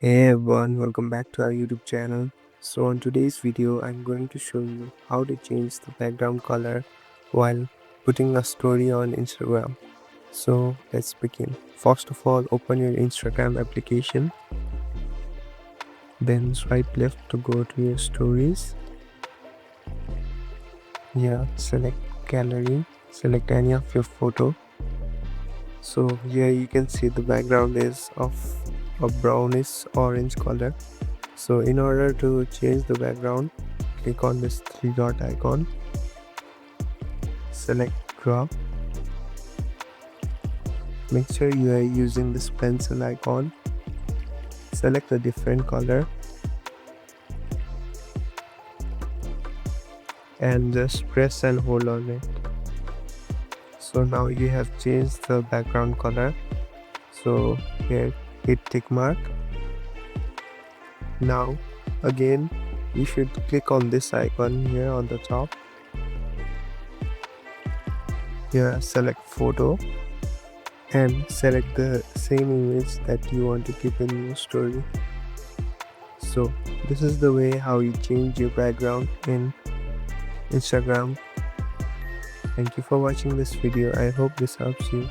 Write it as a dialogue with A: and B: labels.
A: Hey everyone, welcome back to our YouTube channel. So on today's video, I'm going to show you how to change the background color while putting a story on Instagram. So let's begin. First of all, open your Instagram application. Then swipe left to go to your stories. Here, select gallery. Select any of your photo. So here you can see the background is of a brownish orange color. So in order to change the background, click on this three dot icon, select crop. Make sure you are using this pencil icon. Select a different color and just press and hold on it. So now you have changed the background color. So here hit tick mark. Now again you should click on this icon here on the top. Here select photo and select the same image that you want to keep in your story. So this is the way how you change your background in Instagram. Thank you for watching this video. I hope this helps you.